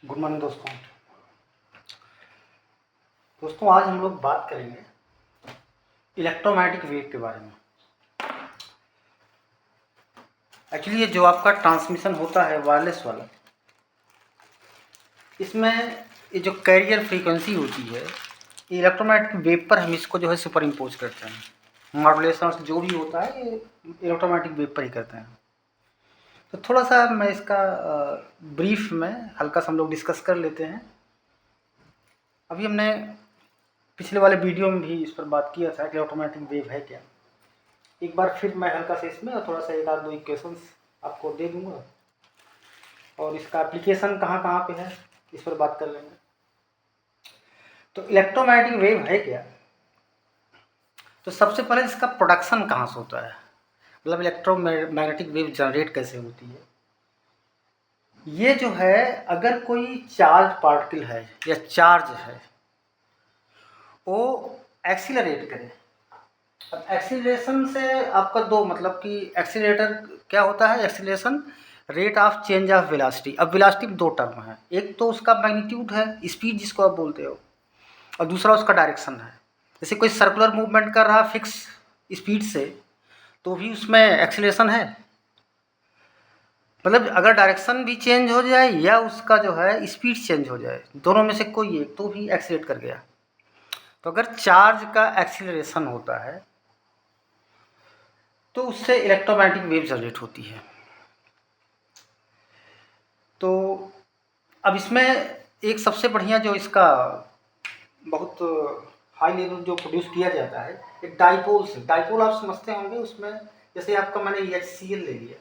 Good morning दोस्तों आज हम लोग बात करेंगे इलेक्ट्रोमैग्नेटिक वेव के बारे में। एक्चुअली ये जो आपका ट्रांसमिशन होता है वायरलेस वाला, इसमें ये जो कैरियर फ्रीक्वेंसी होती है, ये इलेक्ट्रोमैग्नेटिक वेव पर हम इसको जो है सुपर इम्पोज करते हैं। मॉड्यूलेशन जो भी होता है ये इलेक्ट्रोमैग्नेटिक वेव पर ही करते हैं। तो थोड़ा सा मैं इसका ब्रीफ में हल्का सा हम लोग डिस्कस कर लेते हैं। अभी हमने पिछले वाले वीडियो में भी इस पर बात किया था कि इलेक्ट्रोमैग्नेटिक वेव है क्या। एक बार फिर मैं हल्का से इसमें थोड़ा सा एक आध दो इक्वेशंस आपको दे दूंगा और इसका एप्लीकेशन कहाँ कहाँ पे है इस पर बात कर लेंगे। तो इलेक्ट्रोमैग्नेटिक वेव है क्या, तो सबसे पहले इसका प्रोडक्शन कहाँ से होता है, मतलब इलेक्ट्रोमैग्नेटिक वेव जनरेट कैसे होती है। ये जो है अगर कोई चार्ज पार्टिकल है या चार्ज है वो एक्सीलरेट करे। अब एक्सीलरेशन से आपका दो मतलब कि एक्सीलरेटर क्या होता है, acceleration rate of change of velocity. अब वेलोसिटी में दो टर्म है, एक तो उसका मैग्नीट्यूड है, स्पीड जिसको आप बोलते हो, और दूसरा उसका डायरेक्शन है। जैसे कोई सर्कुलर मूवमेंट कर रहा फिक्स स्पीड से तो भी उसमें एक्सीलरेशन है, मतलब अगर डायरेक्शन भी चेंज हो जाए या उसका जो है स्पीड चेंज हो जाए, दोनों में से कोई एक, तो भी एक्सीलरेट कर गया। तो अगर चार्ज का एक्सीलरेशन होता है तो उससे इलेक्ट्रोमैग्नेटिक वेव जनरेट होती है। तो अब इसमें एक सबसे बढ़िया जो इसका बहुत हाई लेवल जो प्रोड्यूस किया जाता है एक डाइपोल से। डाइपोल आप समझते होंगे, उसमें जैसे आपका मैंने HCl ले लिया,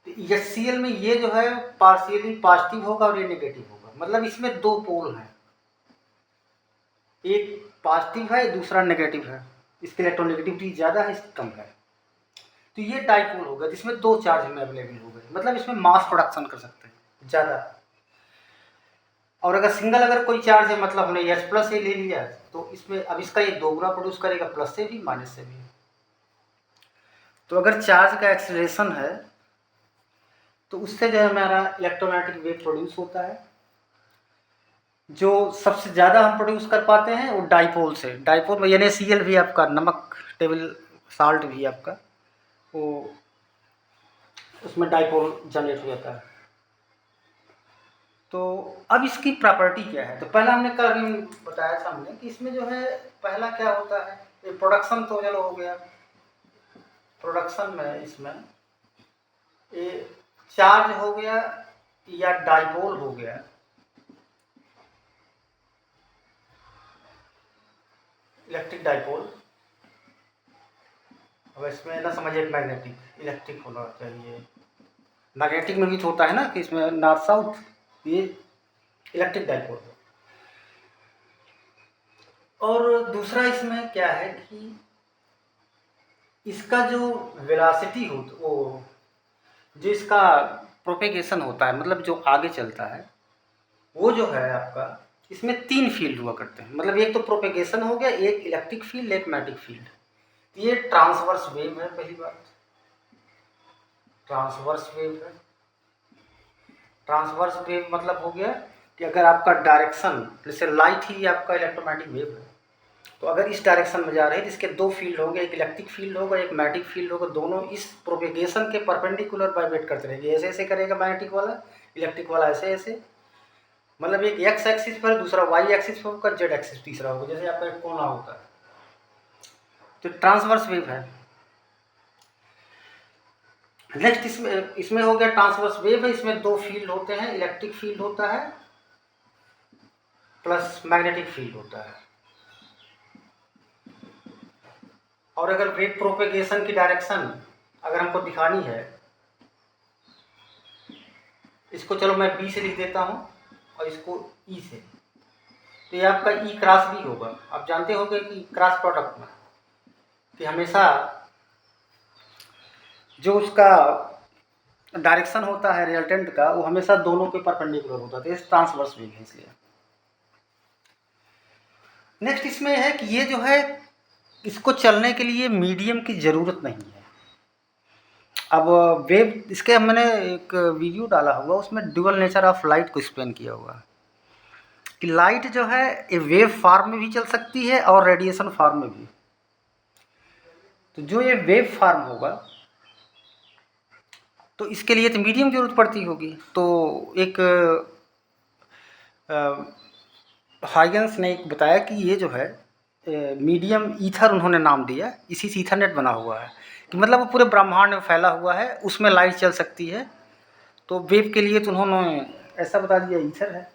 तो HCl में ये जो है पार्शियली पॉजिटिव होगा और ये नेगेटिव होगा, मतलब इसमें दो पोल हैं, एक पॉजिटिव है दूसरा नेगेटिव है, इसकी इलेक्ट्रोनेगेटिविटी ज़्यादा है इसकी कम है। तो ये डाइपोल होगा जिसमें दो चार्ज में अवेलेबल हो गए, मतलब इसमें मास प्रोडक्शन कर सकते हैं ज़्यादा। और अगर सिंगल अगर कोई चार्ज है, मतलब हमने H प्लस ये ले लिया, तो इसमें अब इसका ये दो गुना प्रोड्यूस करेगा, प्लस से भी माइनस से भी। तो अगर चार्ज का एक्सीलरेशन है तो उससे जो है हमारा इलेक्ट्रोमैग्नेटिक वेव प्रोड्यूस होता है। जो सबसे ज़्यादा हम प्रोड्यूस कर पाते हैं वो डाइपोल से। डाइपोल में NaCl भी आपका नमक टेबल साल्ट भी आपका वो उसमें डाइपोल जनरेट हो जाता है। तो अब इसकी प्रॉपर्टी क्या है, तो पहला हमने कल भी बताया था हमने कि इसमें जो है पहला क्या होता है, ये प्रोडक्शन तो चलो हो गया। प्रोडक्शन में इसमें ये चार्ज हो गया या डाइपोल हो गया, इलेक्ट्रिक डाइपोल। अब इसमें ना समझिए मैग्नेटिक इलेक्ट्रिक होना चाहिए, मैग्नेटिक में भी तो होता है ना कि इसमें नॉर्थ साउथ, ये इलेक्ट्रिक डाइपोल। और दूसरा इसमें क्या है कि इसका जो वेलोसिटी हो, वो जो इसका प्रोपेगेशन होता है, मतलब जो आगे चलता है, वो जो है आपका इसमें तीन फील्ड हुआ करते हैं। मतलब एक तो प्रोपेगेशन हो गया, एक इलेक्ट्रिक फील्ड, एक मैग्नेटिक फील्ड। ये ट्रांसवर्स वेव है, पहली बात ट्रांसवर्स वेव है। ट्रांसवर्स वेव मतलब हो गया कि अगर आपका डायरेक्शन, जैसे लाइट ही आपका इलेक्ट्रोमैग्नेटिक वेव है, तो अगर इस डायरेक्शन में जा रहे हैं तो इसके दो फील्ड होंगे, एक इलेक्ट्रिक फील्ड होगा एक मैग्नेटिक फील्ड होगा, दोनों इस प्रोपेगेशन के परपेंडिकुलर वाइब्रेट करते रहेंगे। ऐसे ऐसे करेगा मैग्नेटिक वाला, इलेक्ट्रिक वाला ऐसे ऐसे, मतलब एक एक्स एक्सिस पर, दूसरा वाई एक्सिस पर होगा, जेड एक्सिस तीसरा होगा, जैसे आपका एक कोना होता है। तो ट्रांसवर्स वेव है। नेक्स्ट इसमें हो गया ट्रांसवर्स वेव है, इसमें दो फील्ड होते हैं, इलेक्ट्रिक फील्ड होता है प्लस मैग्नेटिक फील्ड होता है। और अगर वेव प्रोपेगेशन की डायरेक्शन अगर हमको दिखानी है, इसको चलो मैं बी से लिख देता हूँ और इसको ई से, तो ये आपका ई क्रॉस बी होगा। आप जानते होंगे कि क्रॉस प्रोडक्ट में कि हमेशा जो उसका डायरेक्शन होता है रिजल्टेंट का, वो हमेशा दोनों के परपेंडिकुलर होता है, तो ये ट्रांसवर्स वेव है इसलिए। नेक्स्ट इसमें है कि ये जो है इसको चलने के लिए मीडियम की ज़रूरत नहीं है। अब वेव इसके मैंने एक वीडियो डाला हुआ, उसमें ड्यूअल नेचर ऑफ लाइट को एक्सप्लेन किया हुआ कि लाइट जो है ये वेव फॉर्म में भी चल सकती है और रेडिएशन फॉर्म में भी। तो जो ये वेव फॉर्म होगा तो इसके लिए तो मीडियम की जरूरत पड़ती होगी। तो एक हाइगन्स ने एक बताया कि ये जो है मीडियम ईथर उन्होंने नाम दिया, इसी से ईथरनेट बना हुआ है कि मतलब वो पूरे ब्रह्मांड में फैला हुआ है, उसमें लाइट चल सकती है। तो वेव के लिए तो उन्होंने ऐसा बता दिया ईथर है।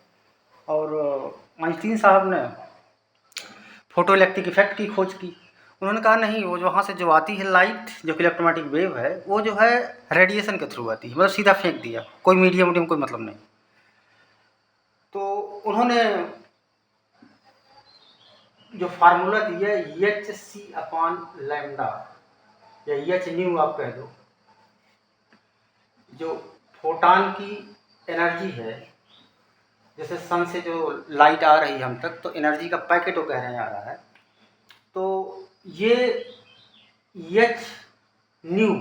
और आइंस्टीन साहब ने फोटो इलेक्ट्रिक इफेक्ट की खोज की। उन्होंने कहा नहीं, वो वहाँ से जो आती है लाइट जो कि इलेक्ट्रोमैटिक वेव है वो जो है रेडिएशन के थ्रू आती है, मतलब सीधा फेंक दिया, कोई मीडियम वीडियम कोई मतलब नहीं। तो उन्होंने जो फार्मूला दिया एच सी अपॉन लैम्डा या एच न्यू आप कह दो, जो फोटॉन की एनर्जी है, जैसे सन से जो लाइट आ रही है हम तक, तो एनर्जी का पैकेट वो कह रहे हैं आ रहा है। तो ये एच न्यू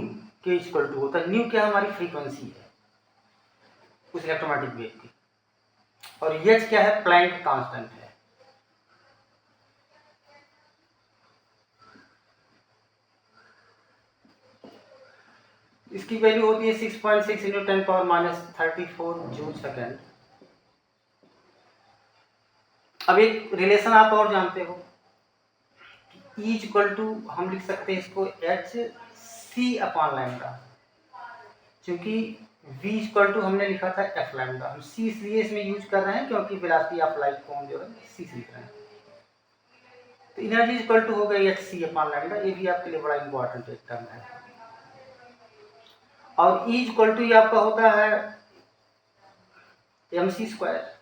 के इक्वल टू होता है। न्यू क्या हमारी फ्रीक्वेंसी है उस इलेक्ट्रोमैटिक वेव की, और एच क्या है, प्लैंक कांस्टेंट है। इसकी वैल्यू होती है 6.6 इंटू 10⁻³ जूल सेकेंड। अब एक रिलेशन आप और जानते हो, ई इक्वल टू हम लिख सकते हैं इसको एच सी अपॉन लैम्डा, क्योंकि v इक्वल टू हमने लिखा था एफ लैम्डा, हम c इसलिए इसमें यूज कर रहे हैं क्योंकि वेलोसिटी ऑफ लाइट को हम जो है c से लिख रहे हैं। तो एनर्जी इक्वल टू हो गई एच सी अपॉन लैम्डा, ये भी आपके लिए बड़ा इंपॉर्टेंट एक टर्म है। और ई इक्वल टू ये आपका होता है M C square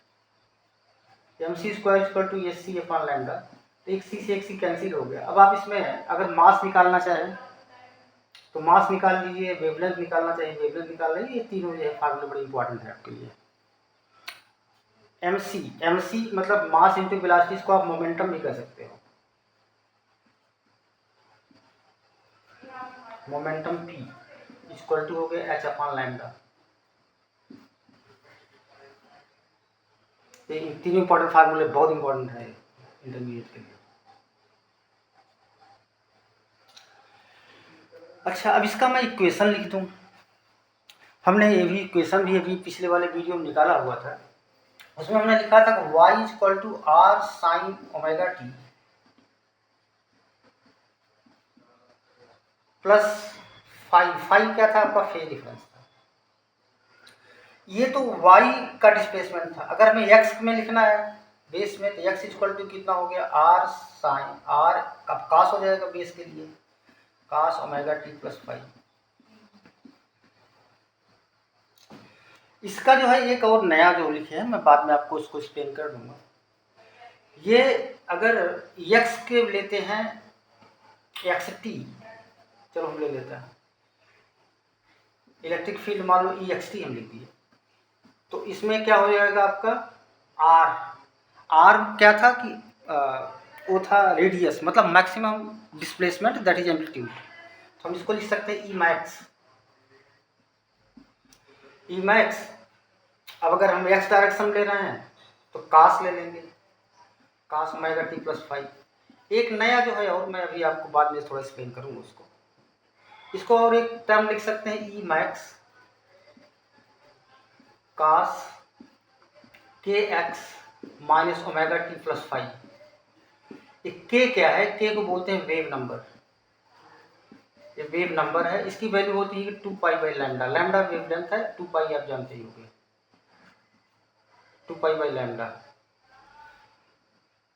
equal to H C upon lambda. तो एक सी से एक सी कैंसिल हो गया। अब आप इसमें अगर मास निकालना चाहें तो मास निकाल लीजिए, वेवलेंथ निकालना चाहिए वेवलेंथ निकाल लीजिए, ये तीनों जो है फार्मूले बड़े इंपॉर्टेंट है आपके लिए। एम सी मतलब मास इंटू वेलोसिटी, इसको आप मोमेंटम भी कह सकते हो। मोमेंटम p इक्वल टू हो गया एच अपॉन लैम्डा। ये तीन इंपॉर्टेंट फार्मूले बहुत इंपॉर्टेंट है इंटरमीडिएट के लिए। अच्छा, अब इसका मैं इक्वेशन लिख दूं। हमने ये भी इक्वेशन भी अभी पिछले वाले वीडियो में निकाला हुआ था, उसमें हमने लिखा था कि y equal to R sine omega T plus five क्या था आपका, फेज डिफरेंस था। ये तो y का डिस्प्लेसमेंट था। अगर हमें x में लिखना है बेस में, तो x इक्वल टू कितना हो गया, आर साइन, आर का कास हो जाएगा बेस के लिए, cos omega T plus five. इसका जो है एक और नया जो लिखे है, मैं बाद में आपको उसको एक्सप्लेन कर दूंगा। ये अगर x के लेते हैं एक्स टी, चलो हम ले लेते हैं इलेक्ट्रिक फील्ड, मान लो ई एक्स टी हम लिख दिए, तो इसमें क्या हो जाएगा आपका आर क्या था कि वो था रेडियस, मतलब maximum displacement that is amplitude. तो हम इसको लिख सकते हैं ई मैक्स। ई मैक्स, अब अगर हम एक्स डायरेक्शन ले रहे हैं तो कास ले लेंगे, cos omega T plus five. एक नया जो है, और मैं अभी आपको बाद में थोड़ा एक्सप्लेन करूंगा उसको। इसको और एक टर्म लिख सकते हैं ई मैक्स कास के x minus omega T plus five. ये के क्या है, के को बोलते हैं वेव नंबर। ये वेव नंबर है, इसकी वैल्यू होती है 2 pi by lambda. Lambda wavelength है, 2 पाई आप जानते ही होंगे, 2 पाई बाई लैम्डा।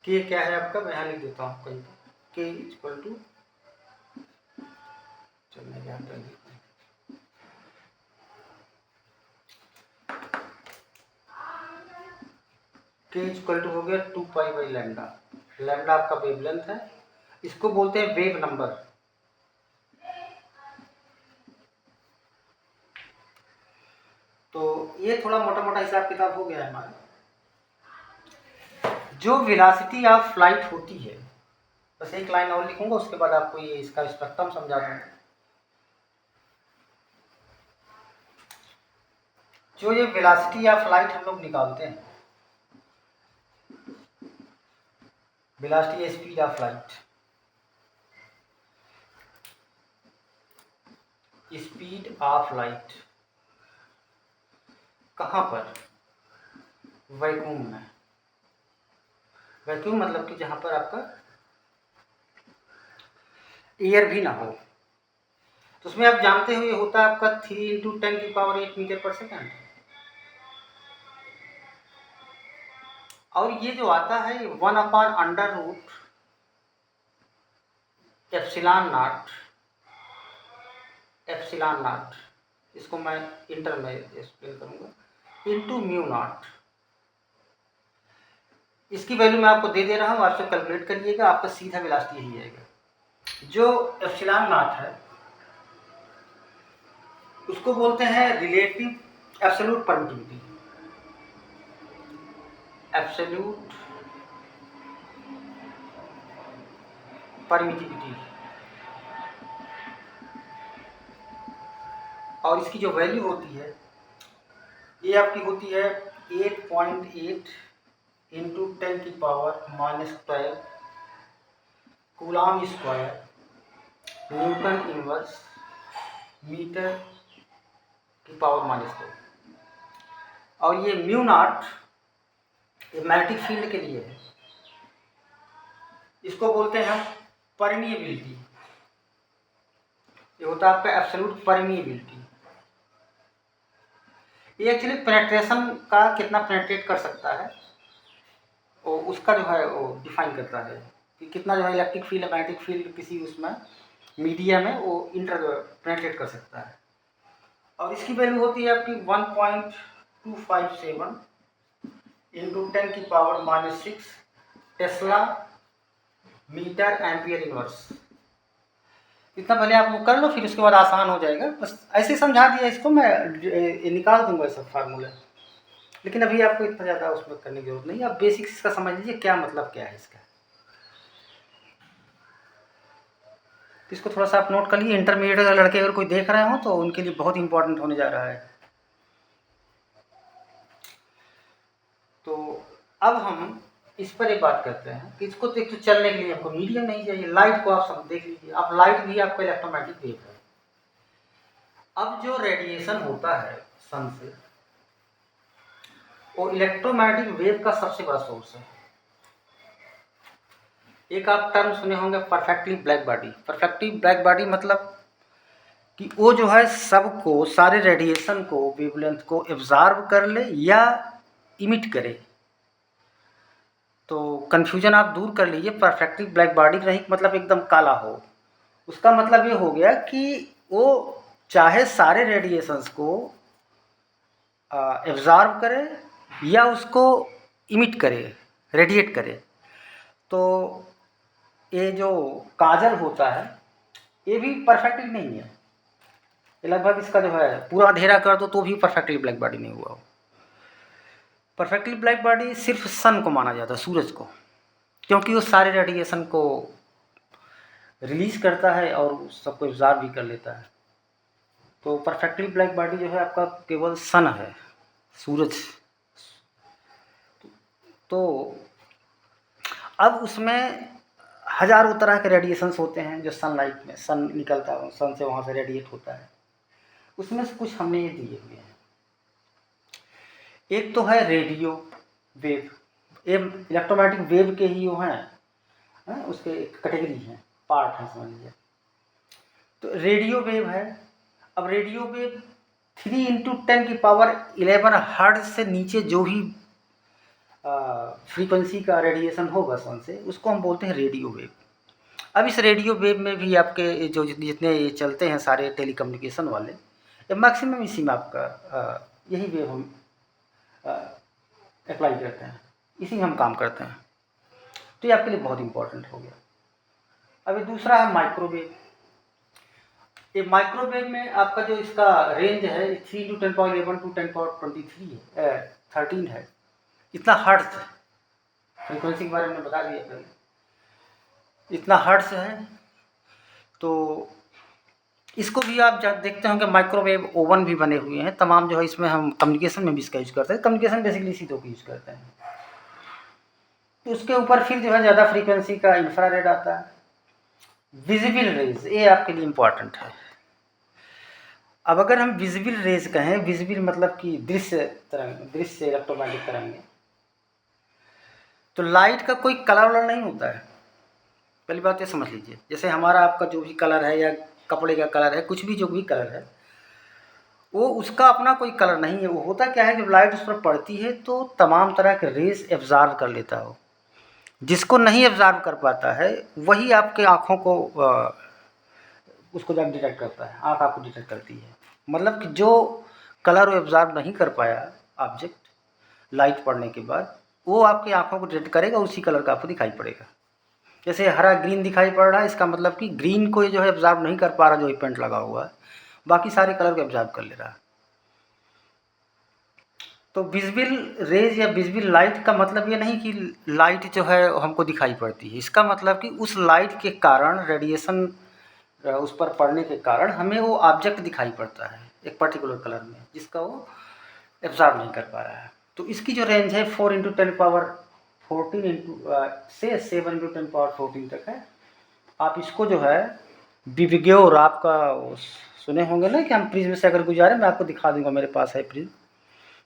के क्या है आपका, मैं यहाँ लिख देता हूँ कहीं पर, के इक्वल टू, चलने क्या के इक्वल टू हो गया 2 पाई बाई लैम्डा। लैम्डा आपका वेवलेंथ है, इसको बोलते हैं वेव नंबर। तो ये थोड़ा मोटा मोटा हिसाब किताब हो गया है हमारा। जो वेलोसिटी ऑफ फ्लाइट होती है, बस एक लाइन और लिखूंगा, उसके बाद आपको ये इसका स्पेक्ट्रम समझा दूंगा। जो ये वेलोसिटी ऑफ लाइट हम लोग निकालते हैं, वेलोसिटी या speed of light, speed of light कहाँ पर? वैक्यूम में। वैक्यूम मतलब कि जहाँ पर आपका एयर भी ना हो। तो उसमें आप जानते हो ये होता है आपका 3 × 10⁸ मीटर पर सेकेंड। और ये जो आता है 1/√ε0 एप्सिलॉन नॉट, इसको मैं इंटर में एक्सप्लेन करूँगा, इंटू म्यू नॉट। इसकी वैल्यू मैं आपको दे दे रहा हूँ, आपसे कैलकुलेट करिएगा, आपका सीधा वेलोसिटी यही आएगा। जो एप्सिलॉन नॉट है उसको बोलते हैं relative absolute permittivity, absolute permittivity. और इसकी जो वैल्यू होती है ये आपकी होती है 8.8 × 10⁻⁻12 coulomb square newton inverse metre की पावर -2। और ये म्यू नॉट मैग्नेटिक फील्ड के लिए है, इसको बोलते हैं परमिएबिलिटी। ये होता है आपका एब्सोल्यूट परमिएबिलिटी। ये एक्चुअली पेनेट्रेशन का कितना पेनेट्रेट कर सकता है वो उसका जो है वो डिफाइन करता है कि कितना जो है इलेक्ट्रिक फील्ड मैग्नेटिक फील्ड किसी उसमें मीडिया में वो इंटर पेनेट्रेट कर सकता है। और इसकी वैल्यू होती है आपकी 1.257 × 10⁻⁻6 टेस्ला मीटर एम्पियर इनवर्स। इतना पहले आप वो कर लो, फिर उसके बाद आसान हो जाएगा। बस ऐसे समझा दिया इसको, मैं निकाल दूंगा सब फार्मूला, लेकिन अभी आपको इतना ज़्यादा उसमें करने की जरूरत नहीं है। आप बेसिक्स इसका समझ लीजिए क्या मतलब क्या है इसका, तो इसको थोड़ा सा आप नोट कर लीजिए। इंटरमीडिएट अगर लड़के अगर कोई देख रहे हो तो उनके लिए बहुत इंपॉर्टेंट होने जा रहा है। तो अब हम इस पर एक बात करते हैं कि इसको तो एक तो चलने के लिए आपको मीडियम नहीं चाहिए। लाइट को आप सब देख लीजिए, आप लाइट भी आपका इलेक्ट्रोमैग्नेटिक वेव है। अब जो रेडिएशन होता है सन से वो इलेक्ट्रोमैग्नेटिक वेव का सबसे बड़ा सोर्स है। एक आप टर्म सुने होंगे perfectly black body. Perfectly black body मतलब कि वो जो है सबको, सारे रेडिएशन को, वेवलेंथ को एब्जॉर्ब कर ले या इमिट करे। तो कन्फ्यूजन आप दूर कर लीजिए। परफेक्टली ब्लैक बॉडी नहीं मतलब एकदम काला हो, उसका मतलब ये हो गया कि वो चाहे सारे रेडिएशंस को एब्जॉर्ब करे या उसको इमिट करे, रेडिएट करे। तो ये जो काजल होता है ये भी परफेक्टली नहीं है, ये लगभग इसका जो है पूरा अंधेरा कर दो तो भी परफेक्टली ब्लैक बॉडी नहीं हुआ हो। परफेक्टली ब्लैक बॉडी सिर्फ सन को माना जाता है, सूरज को, क्योंकि वो सारे रेडिएशन को रिलीज करता है और सबको एब्जॉर्ब भी कर लेता है। तो परफेक्टली ब्लैक बॉडी जो है आपका केवल सन है, सूरज। तो अब उसमें हजारों तरह के रेडिएशंस होते हैं जो सनलाइट में, सन निकलता है, सन से वहाँ से रेडिएट होता है। उसमें से कुछ हमने ये दिए हुए हैं। एक तो है रेडियो वेव, ये इलेक्ट्रोमैग्नेटिक वेव के ही वो हैं, उसके एक कैटेगरी हैं, पार्ट हैं समझ लीजिए। तो रेडियो वेव है। अब रेडियो वेव 3 × 10⁻11 हर्ट्ज से नीचे जो भी फ्रीक्वेंसी का रेडिएशन होगा सन से, उसको हम बोलते हैं रेडियो वेव। अब इस रेडियो वेव में भी आपके जो जितने ये चलते हैं सारे टेलीकम्युनिकेशन वाले, ये मैक्सिमम इसी में आपका यही वेव हम अप्लाई करते हैं, इसी में हम काम करते हैं। तो ये आपके लिए बहुत इंपॉर्टेंट हो गया। अभी दूसरा है माइक्रोवेव। ये माइक्रोवेव में आपका जो इसका रेंज है 3 × 10⁻11 to 10⁻23 है, 13 है। इतना हर्ट्ज फ्रीक्वेंसी के बारे में बता दिया पहले, इतना हर्ट्ज है। तो इसको भी आप देखते होंगे माइक्रोवेव ओवन भी बने हुए हैं तमाम, जो है इसमें हम कम्युनिकेशन में भी इसका यूज़ करते हैं। कम्युनिकेशन बेसिकली इसी दो का यूज़ करते हैं। तो उसके ऊपर फिर जो है ज़्यादा फ्रीक्वेंसी का इंफ्रारेड आता है। विजिबल रेज, ये आपके लिए इम्पॉर्टेंट है। अब अगर हम विजिबल रेज कहें, विजिबल मतलब कि दृश्य तरंग, दृश्य इलेक्ट्रोमैग्नेटिक तरंगें, तो लाइट का कोई कलर वलर नहीं होता है। पहली बात ये समझ लीजिए, जैसे हमारा आपका जो भी कलर है या कपड़े का कलर है, कुछ भी जो भी कलर है, वो उसका अपना कोई कलर नहीं है। वो होता क्या है, जब लाइट उस पर पड़ती है तो तमाम तरह के रेज एब्जॉर्ब कर लेता हो। जिसको नहीं एब्जॉर्ब कर पाता है वही आपके आँखों को उसको जब डिटेक्ट करता है, आँख आपको डिटेक्ट करती है। मतलब कि जो कलर वो एब्जॉर्ब नहीं कर पाया ऑब्जेक्ट लाइट पड़ने के बाद, वो आपकी आँखों को डिटेक्ट करेगा, उसी कलर का आपको दिखाई पड़ेगा। जैसे हरा ग्रीन दिखाई पड़ रहा है, इसका मतलब कि ग्रीन को जो है एब्जॉर्ब नहीं कर पा रहा जो पेंट लगा हुआ है, बाकी सारे कलर को एब्जॉर्ब कर ले रहा है। तो विजिबल रेज या विजिबल लाइट का मतलब ये नहीं कि लाइट जो है हमको दिखाई पड़ती है। इसका मतलब कि उस लाइट के कारण, रेडिएशन उस पर पड़ने के कारण हमें वो ऑब्जेक्ट दिखाई पड़ता है एक पर्टिकुलर कलर में, जिसका वो एब्जॉर्ब नहीं कर पा रहा है। तो इसकी जो रेंज है 4×10⁻14 से 7×10⁻14 तक है। आप इसको जो है विविग्योर, आपका सुने होंगे ना कि हम प्रिज्म से अगर गुजारे, मैं आपको दिखा दूंगा, मेरे पास है प्रिज्म,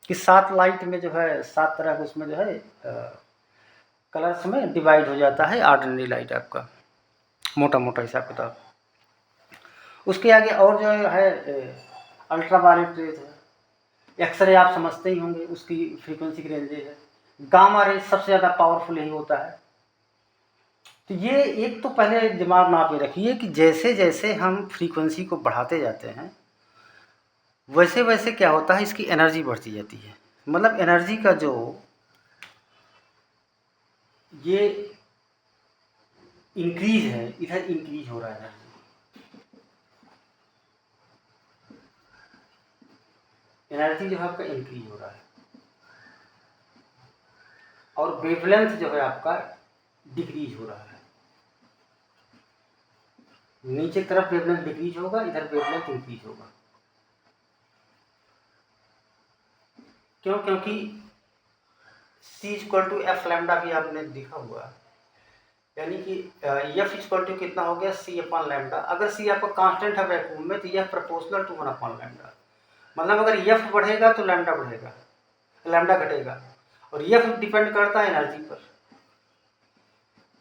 कि 7 लाइट में जो है 7 तरह का उसमें जो है कलर्स में डिवाइड हो जाता है ऑर्डिनरी लाइट आपका, मोटा मोटा हिसाब किताब। उसके आगे और जो है अल्ट्रा वायलेट रेज है, एक्सरे आप समझते ही होंगे, उसकी फ्रीक्वेंसी की रेंज है। गामा रेज सबसे ज़्यादा पावरफुल यही होता है। तो ये एक तो पहले दिमाग में आप ये रखिए कि जैसे जैसे हम फ्रीक्वेंसी को बढ़ाते जाते हैं, वैसे वैसे क्या होता है, इसकी एनर्जी बढ़ती जाती है। मतलब एनर्जी का जो ये इंक्रीज है, इधर इंक्रीज हो रहा है एनर्जी जो है आपका इंक्रीज हो रहा है, और वेवलेंथ जो है आपका डिक्रीज हो रहा है। नीचे तरफ वेवलेंथ डिक्रीज होगा, इधर वेवलेंथ इंक्रीज होगा। क्यों? क्योंकि C=F लैम्डा भी आपने देखा हुआ, यानी कि F= कितना हो गया, C/लैम्डा। अगर C आपका कांस्टेंट है वैक्यूम में, तो F प्रोपोर्शनल टू 1/लैम्डा। मतलब अगर F बढ़ेगा तो लैम्डा बढ़ेगा, लैम्डा घटेगा, और F डिपेंड करता है एनर्जी पर।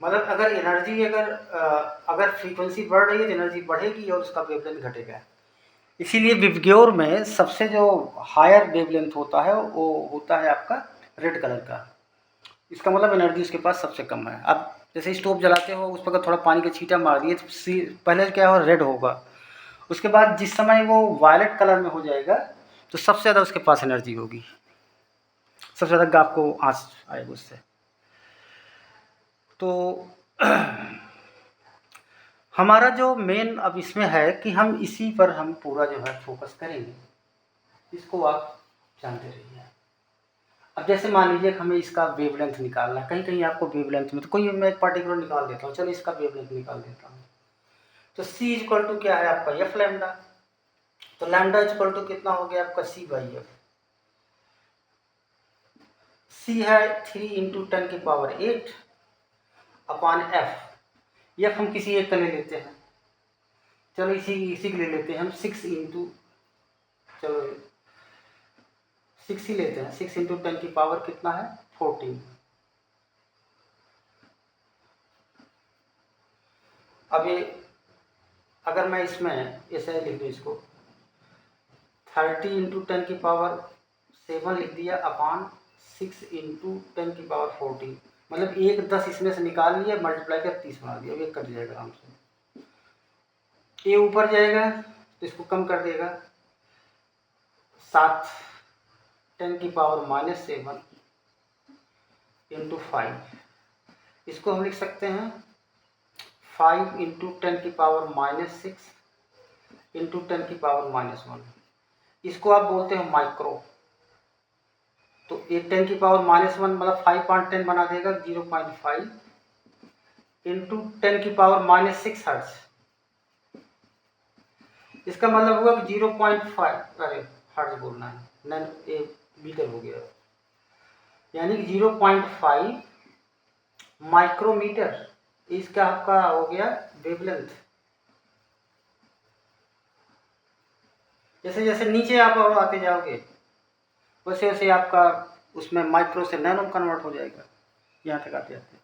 मतलब अगर एनर्जी अगर फ्रीक्वेंसी बढ़ रही है तो एनर्जी बढ़ेगी और उसका वेवलेंथ घटेगा। इसीलिए विबग्योर में सबसे जो हायर वेवलेंथ होता है वो होता है आपका रेड कलर का। इसका मतलब एनर्जी उसके पास सबसे कम है। अब जैसे स्टोव जलाते हो, उस पर थोड़ा पानी का छींटा मार दिए तो पहले क्या हो, रेड होगा। उसके बाद जिस समय वो वायलेट कलर में हो जाएगा तो सबसे ज़्यादा उसके पास एनर्जी होगी, सबसे ज़्यादा आपको आँच आएगा उससे। तो हमारा जो मेन अब इसमें है कि हम इसी पर हम पूरा जो है फोकस करेंगे, इसको आप जानते रहिए। अब जैसे मान लीजिए कि हमें इसका वेवलेंथ निकालना है, कहीं कहीं आपको वेवलेंथ में तो कोई मैं एक पर्टिकुलर निकाल देता हूँ, चलो इसका वेवलेंथ निकाल देता हूँ। तो C= क्या है आपका, F लैम्डा। तो लैम्डा इक्वल कितना हो गया आपका, C/F। C है 3×10⁸ अपॉन F हम किसी एक का ले लेते हैं, चलो इसी के ले लेते हैं हम 6 इंटू, चलो 6 ही लेते हैं, 6×10 कितना है, 14। अब ये अगर मैं इसमें ऐसे लिख दूँ, इसको 30×10⁷ लिख दिया अपॉन 6×10⁴, मतलब 1 10 इसमें से निकाल लिया, मल्टीप्लाई कर 30 बना दिया। अब ये कट जाएगा आराम से, ये ऊपर जाएगा तो इसको कम कर देगा, 7×10⁻⁷ इंटू 5। इसको हम लिख सकते हैं 5×10⁻⁻6 इंटू 10⁻⁻1। इसको आप बोलते हैं माइक्रो। तो 10⁻⁻1 मतलब 5/10 बना देगा, 0.5 इंटू 10⁻⁻6 हर्ट्ज। इसका मतलब हुआ कि 0.5, अरे हर्ट्ज बोलना है, नैनो ये मीटर हो गया, यानी कि 0.5 माइक्रोमीटर इसका आपका हो गया वेवलेंथ। जैसे जैसे नीचे आप और आते जाओगे वैसे वैसे आपका उसमें माइक्रो से नैनो कन्वर्ट हो जाएगा, यहाँ तक आते आते।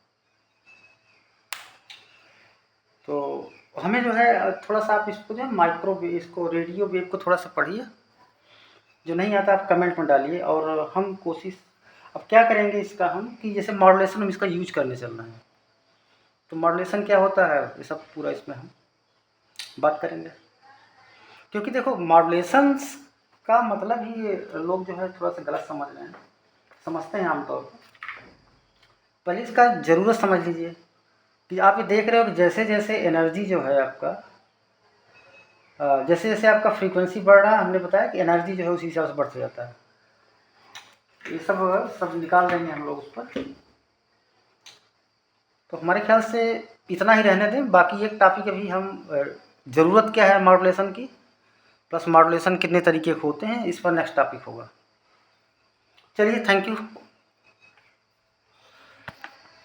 तो हमें जो है थोड़ा सा आप इसको जो है माइक्रो इसको रेडियो वेव को थोड़ा सा पढ़िए, जो नहीं आता आप कमेंट में डालिए। और हम कोशिश अब क्या करेंगे इसका हम कि जैसे मॉड्यूलेशन हम इसका यूज करने चलना है, तो मॉड्यूलेशन क्या होता है ये सब पूरा इसमें हम बात करेंगे। क्योंकि देखो मॉड्यूलेशन का मतलब ही लोग जो है थोड़ा सा गलत समझ रहे हैं, समझते हैं आमतौर पर। पहले इसका ज़रूरत समझ लीजिए कि आप ये देख रहे हो कि जैसे जैसे एनर्जी जो है आपका जैसे जैसे आपका फ्रीक्वेंसी बढ़ रहा है, हमने बताया कि एनर्जी जो है उसी हिसाब से बढ़ते जाता है। ये सब निकाल देंगे हम लोग उस पर। तो हमारे ख्याल से इतना ही रहने दें, बाकी एक टॉपिक अभी हम ज़रूरत क्या है मॉड्यूलेशन की प्लस मॉड्यूलेशन कितने तरीके के होते हैं, इस पर नेक्स्ट टॉपिक होगा। चलिए, थैंक यू।